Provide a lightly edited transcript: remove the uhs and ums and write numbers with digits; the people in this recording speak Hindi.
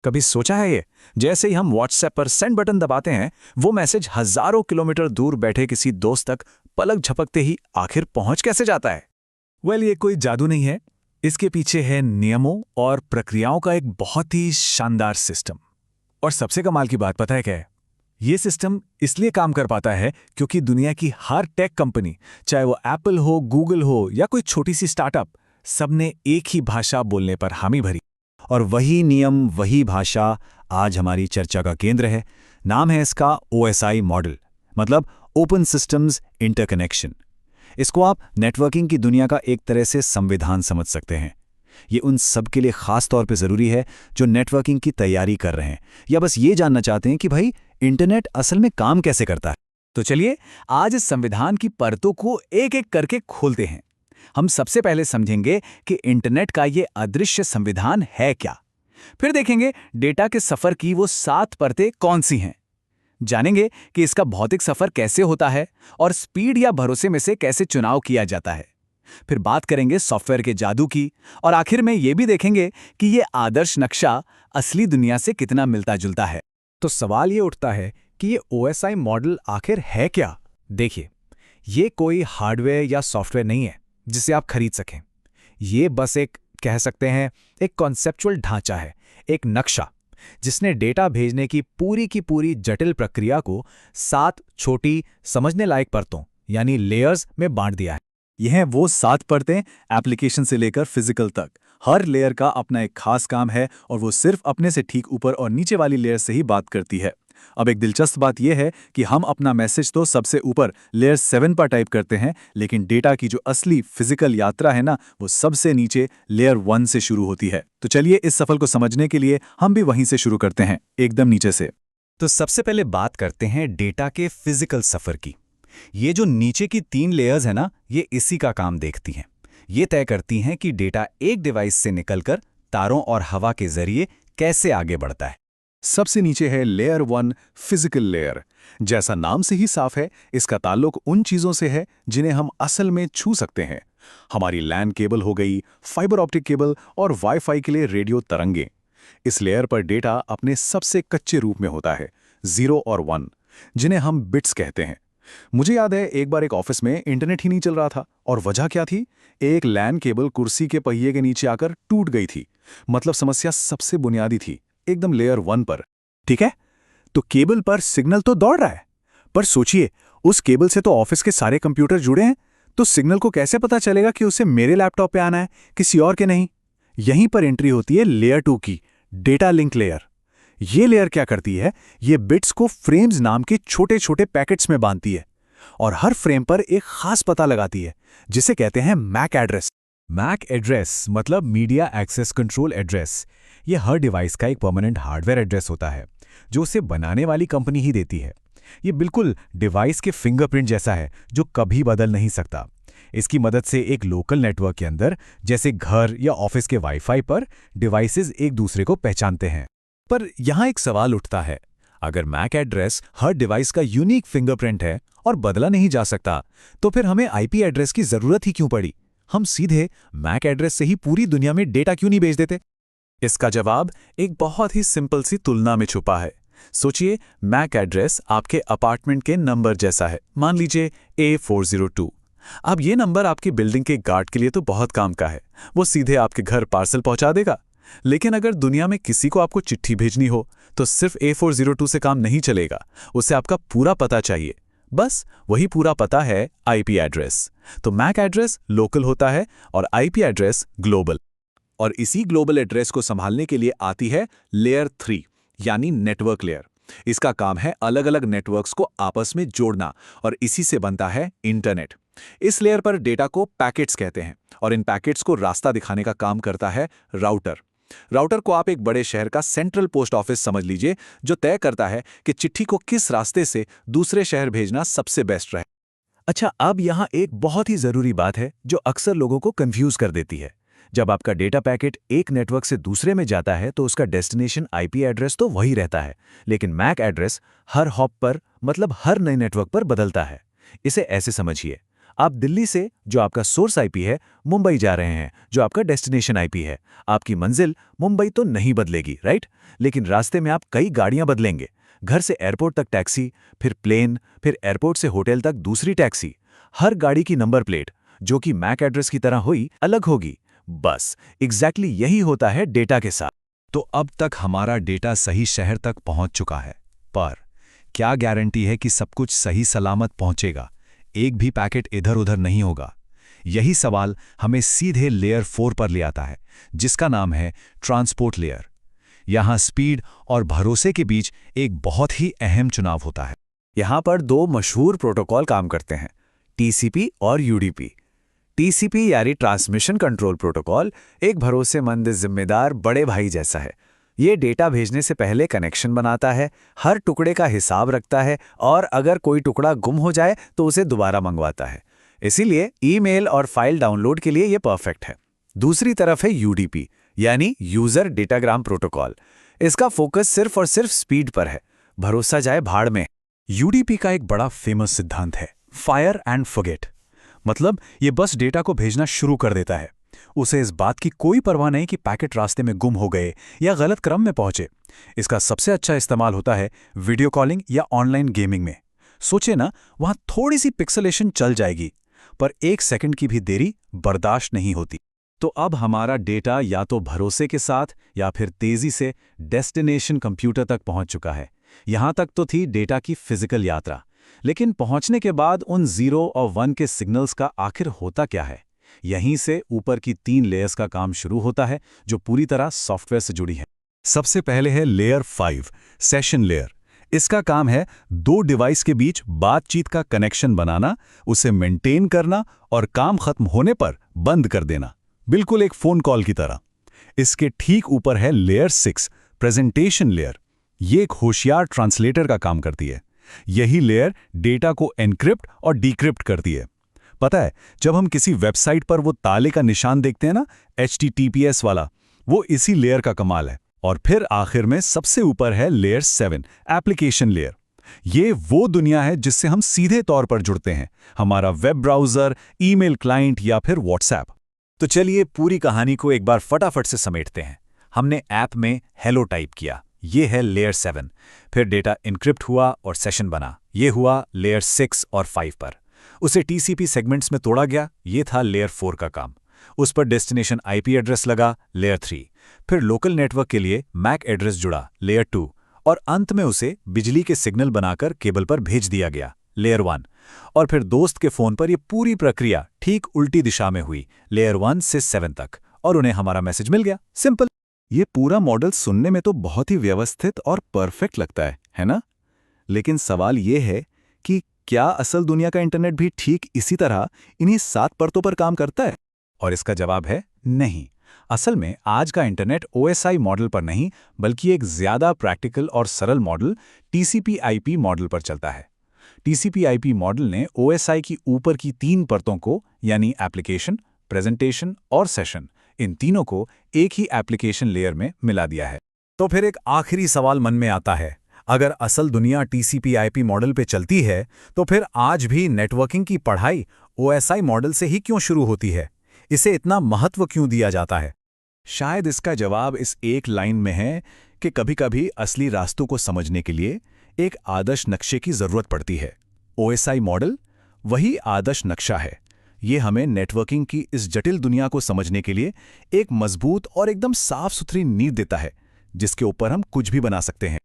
कभी सोचा है ये? जैसे ही हम व्हाट्सएप पर सेंड बटन दबाते हैं, वो मैसेज हजारों किलोमीटर दूर बैठे किसी दोस्त तक पलक झपकते ही आखिर पहुंच कैसे जाता है? ये कोई जादू नहीं है। इसके पीछे है नियमों और प्रक्रियाओं का एक बहुत ही शानदार सिस्टम। और सबसे कमाल की बात पता है क्या है? ये सिस्टम इसलिए काम कर पाता है क्योंकि दुनिया की हर टेक कंपनी, चाहे वो एप्पल हो, गूगल हो या कोई छोटी सी स्टार्टअप, सबने एक ही भाषा बोलने पर हामी भरी। और वही नियम, वही भाषा आज हमारी चर्चा का केंद्र है। नाम है इसका OSI मॉडल, मतलब ओपन सिस्टम्स इंटरकनेक्शन। इसको आप नेटवर्किंग की दुनिया का एक तरह से संविधान समझ सकते हैं। ये उन सब के लिए खास तौर पे ज़रूरी है जो नेटवर्किंग की तैयारी कर रहे हैं या बस ये जानना चाहते हैं कि भाई इंटरनेट असल में काम कैसे करता है। तो चलिए आज इस संविधान की परतों को एक एक करके खोलते हैं। हम सबसे पहले समझेंगे कि इंटरनेट का ये अदृश्य संविधान है क्या। फिर देखेंगे डेटा के सफर की वो 7 परतें कौन सी हैं। जानेंगे कि इसका भौतिक सफर कैसे होता है और स्पीड या भरोसे में से कैसे चुनाव किया जाता है। फिर बात करेंगे सॉफ्टवेयर के जादू की और आखिर में ये भी देखेंगे कि ये आदर्श नक्शा असली दुनिया से कितना मिलता जुलता है। तो सवाल ये उठता है कि ये OSI मॉडल आखिर है क्या? देखिए, ये कोई हार्डवेयर या सॉफ्टवेयर नहीं है जिसे आप खरीद सकें। ये बस एक, कह सकते हैं, एक कॉन्सेप्चुअल ढांचा है, एक नक्शा जिसने डेटा भेजने की पूरी जटिल प्रक्रिया को 7 छोटी समझने लायक परतों यानी लेयर्स में बांट दिया है। यह हैं वो 7 परतें, एप्लीकेशन से लेकर फिजिकल तक। हर लेयर का अपना एक खास काम है और वो सिर्फ अपने से ठीक ऊपर और नीचे वाली लेयर से ही बात करती है। अब एक दिलचस्प बात यह है कि हम अपना मैसेज तो सबसे ऊपर लेयर 7 पर टाइप करते हैं, लेकिन डेटा की जो असली फिजिकल यात्रा है ना, वो सबसे नीचे लेयर 1 से शुरू होती है। तो चलिए इस सफर को समझने के लिए हम भी वहीं से शुरू करते हैं, एकदम नीचे से। तो सबसे पहले बात करते हैं डेटा के फिजिकल सफर की। ये जो नीचे की 3 लेयर्स है ना, ये इसी का काम देखती हैं। ये तय करती हैं कि डेटा एक डिवाइस से निकलकर तारों और हवा के जरिए कैसे आगे बढ़ता है। सबसे नीचे है लेयर 1, फिजिकल लेयर। जैसा नाम से ही साफ है, इसका ताल्लुक उन चीजों से है जिन्हें हम असल में छू सकते हैं। हमारी लैन केबल हो गई, फाइबर ऑप्टिक केबल और वाईफाई के लिए रेडियो तरंगे। इस लेयर पर डेटा अपने सबसे कच्चे रूप में होता है, 0 और 1, जिन्हें हम बिट्स कहते हैं। मुझे याद है एक बार एक ऑफिस में इंटरनेट ही नहीं चल रहा था, और वजह क्या थी? एक लैन केबल कुर्सी के पहिए के नीचे आकर टूट गई थी। मतलब समस्या सबसे बुनियादी थी, एकदम लेयर 1 पर। ठीक है, तो केबल पर सिग्नल तो दौड़ रहा है, पर सोचिए, उस केबल से तो ऑफिस के सारे कंप्यूटर जुड़े हैं, तो सिग्नल को कैसे पता चलेगा कि उसे मेरे लैपटॉप पे आना है, किसी और के नहीं? यहीं पर एंट्री होती है लेयर 2 की, डेटा लिंक लेयर। ये लेयर क्या करती है? ये बिट्स को फ्रेम्स नाम के छोटे छोटे पैकेट्स में बांधती है और हर फ्रेम पर एक खास पता लगाती है, जिसे कहते हैं मैक एड्रेस। मैक एड्रेस मतलब मीडिया एक्सेस कंट्रोल एड्रेस। ये हर डिवाइस का एक परमानेंट हार्डवेयर एड्रेस होता है जो उसे बनाने वाली कंपनी ही देती है। ये बिल्कुल डिवाइस के फिंगरप्रिंट जैसा है जो कभी बदल नहीं सकता। इसकी मदद से एक लोकल नेटवर्क के अंदर, जैसे घर या ऑफिस के वाईफाई पर, डिवाइसेस एक दूसरे को पहचानते हैं। पर यहां एक सवाल उठता है, अगर मैक एड्रेस हर डिवाइस का यूनिक फिंगरप्रिंट है और बदला नहीं जा सकता, तो फिर हमें आईपी एड्रेस की जरूरत ही क्यों पड़ी? हम सीधे मैक एड्रेस से ही पूरी दुनिया में डेटा क्यों नहीं भेज देते? इसका जवाब एक बहुत ही सिंपल सी तुलना में छुपा है। सोचिए, मैक एड्रेस आपके अपार्टमेंट के नंबर जैसा है। मान लीजिए A402। अब ये नंबर आपकी बिल्डिंग के गार्ड के लिए तो बहुत काम का है, वो सीधे आपके घर पार्सल पहुंचा देगा। लेकिन अगर दुनिया में किसी को आपको चिट्ठी भेजनी हो, तो सिर्फ A402 से काम नहीं चलेगा, उसे आपका पूरा पता चाहिए। बस वही पूरा पता है आईपी एड्रेस। तो मैक एड्रेस लोकल होता है और आईपी एड्रेस ग्लोबल। और इसी ग्लोबल एड्रेस को संभालने के लिए आती है लेयर 3 यानी नेटवर्क लेयर। इसका काम है अलग अलग नेटवर्क्स को आपस में जोड़ना, और इसी से बनता है इंटरनेट। इस लेयर पर डेटा को पैकेट्स कहते हैं, और इन पैकेट्स को रास्ता दिखाने का काम करता है राउटर। राउटर को आप एक बड़े शहर का सेंट्रल पोस्ट ऑफिस समझ लीजिए, जो तय करता है कि चिट्ठी को किस रास्ते से दूसरे शहर भेजना सबसे बेस्ट रहे। अच्छा, अब यहाँ एक बहुत ही जरूरी बात है जो अक्सर लोगों को कंफ्यूज कर देती है। जब आपका डेटा पैकेट एक नेटवर्क से दूसरे में जाता है तो उसका डेस्टिनेशन आईपी एड्रेस तो वही रहता है, लेकिन मैक एड्रेस हर हॉप पर, मतलब हर नए नेटवर्क पर बदलता है। इसे ऐसे समझिए, आप दिल्ली से, जो आपका सोर्स आईपी है, मुंबई जा रहे हैं, जो आपका डेस्टिनेशन आईपी है। आपकी मंजिल मुंबई तो नहीं बदलेगी, राइट? लेकिन रास्ते में आप कई गाड़ियां बदलेंगे। घर से एयरपोर्ट तक टैक्सी, फिर प्लेन, फिर एयरपोर्ट से होटल तक दूसरी टैक्सी। हर गाड़ी की नंबर प्लेट, जो कि मैक एड्रेस की तरह हुई, अलग होगी। बस एग्जैक्टली यही होता है डेटा के साथ। तो अब तक हमारा डेटा सही शहर तक पहुंच चुका है, पर क्या गारंटी है कि सब कुछ सही सलामत पहुंचेगा? एक भी पैकेट इधर-उधर नहीं होगा। यही सवाल हमें सीधे लेयर 4 पर ले आता है, जिसका नाम है ट्रांसपोर्ट लेयर। यहां स्पीड और भरोसे के बीच एक बहुत ही अहम चुनाव होता है। यहाँ पर दो मशहूर प्रोटोकॉल काम करते हैं, टीसीपी और यूडीपी। टीसीपी यानी ट्रांसमिशन कंट्रोल प्रोटोकॉल एक भरोसेमंद, जिम्मेदार बड़े भाई जैसा है। ये डेटा भेजने से पहले कनेक्शन बनाता है, हर टुकड़े का हिसाब रखता है और अगर कोई टुकड़ा गुम हो जाए तो उसे दोबारा मंगवाता है। इसीलिए ईमेल और फाइल डाउनलोड के लिए ये परफेक्ट है। दूसरी तरफ है यूडीपी यानी यूजर डेटाग्राम प्रोटोकॉल। इसका फोकस सिर्फ और सिर्फ स्पीड पर है, भरोसा जाए भाड़ में। यूडीपी का एक बड़ा फेमस सिद्धांत है, फायर एंड फॉरगेट। मतलब ये बस डेटा को भेजना शुरू कर देता है। उसे इस बात की कोई परवाह नहीं कि पैकेट रास्ते में गुम हो गए या गलत क्रम में पहुंचे। इसका सबसे अच्छा इस्तेमाल होता है वीडियो कॉलिंग या ऑनलाइन गेमिंग में। सोचे ना, वहां थोड़ी सी पिक्सेलेशन चल जाएगी, पर 1 सेकंड की भी देरी बर्दाश्त नहीं होती। तो अब हमारा डेटा या तो भरोसे के साथ या फिर तेजी से डेस्टिनेशन कंप्यूटर तक पहुंच चुका है। यहां तक तो थी डेटा की फिजिकल यात्रा, लेकिन पहुंचने के बाद उन 0 और 1 के सिग्नल्स का आखिर होता क्या है? यहीं से ऊपर की 3 लेयर्स का काम शुरू होता है, जो पूरी तरह सॉफ्टवेयर से जुड़ी है। सबसे पहले है लेयर 5, सेशन लेयर। इसका काम है 2 डिवाइस के बीच बातचीत का कनेक्शन बनाना, उसे मेंटेन करना और काम खत्म होने पर बंद कर देना, बिल्कुल एक फोन कॉल की तरह। इसके ठीक ऊपर है लेयर 6, प्रेजेंटेशन लेयर। ये एक होशियार ट्रांसलेटर का काम करती है। यही लेयर डेटा को एनक्रिप्ट और डिक्रिप्ट करती है। पता है, जब हम किसी वेबसाइट पर वो ताले का निशान देखते हैं ना, HTTPS वाला, वो इसी लेयर का कमाल है। और फिर आखिर में सबसे ऊपर है लेयर 7, एप्लीकेशन लेयर। ये वो दुनिया है जिससे हम सीधे तौर पर जुड़ते हैं, हमारा वेब ब्राउज़र, ईमेल क्लाइंट या फिर व्हाट्सएप। तो चलिए पूरी कहानी को एक बार फटाफट से समेटते हैं। हमने ऐप में हेलो टाइप किया, ये है लेयर 7। फिर डेटा इनक्रिप्ट हुआ और सेशन बना, ये हुआ लेयर 6 और 5 पर। उसे टीसीपी सेगमेंट्स में तोड़ा गया, ये था लेयर 4 का काम। उस पर डेस्टिनेशन आईपी एड्रेस लगा, लेयर 3। फिर लोकल नेटवर्क के लिए मैक एड्रेस जुड़ा, लेयर 2। और अंत में उसे बिजली के सिग्नल बनाकर केबल पर भेज दिया गया, लेयर 1। और फिर दोस्त के फोन पर यह पूरी प्रक्रिया ठीक उल्टी दिशा में हुई, लेयर 1 से 7 तक, और उन्हें हमारा मैसेज मिल गया। सिंपल। ये पूरा मॉडल सुनने में तो बहुत ही व्यवस्थित और परफेक्ट लगता है ना? लेकिन सवाल ये है कि क्या असल दुनिया का इंटरनेट भी ठीक इसी तरह इन्हीं 7 परतों पर काम करता है? और इसका जवाब है नहीं। असल में आज का इंटरनेट OSI मॉडल पर नहीं, बल्कि एक ज्यादा प्रैक्टिकल और सरल मॉडल TCP/IP मॉडल पर चलता है। TCP/IP मॉडल ने OSI की ऊपर की 3 परतों को, यानी एप्लीकेशन, प्रेजेंटेशन और सेशन, इन तीनों को एक ही एप्लीकेशन लेयर में मिला दिया है। तो फिर एक आखिरी सवाल मन में आता है, अगर असल दुनिया TCP/IP मॉडल पे चलती है, तो फिर आज भी नेटवर्किंग की पढ़ाई OSI मॉडल से ही क्यों शुरू होती है? इसे इतना महत्व क्यों दिया जाता है? शायद इसका जवाब इस एक लाइन में है कि कभी-कभी असली रास्तों को समझने के लिए एक आदर्श नक्शे की जरूरत पड़ती है। OSI मॉडल वही आदर्श नक्शा है। ये हमें नेटवर्किंग की इस जटिल दुनिया को समझने के लिए एक मजबूत और एकदम साफ सुथरी नींव देता है, जिसके ऊपर हम कुछ भी बना सकते हैं।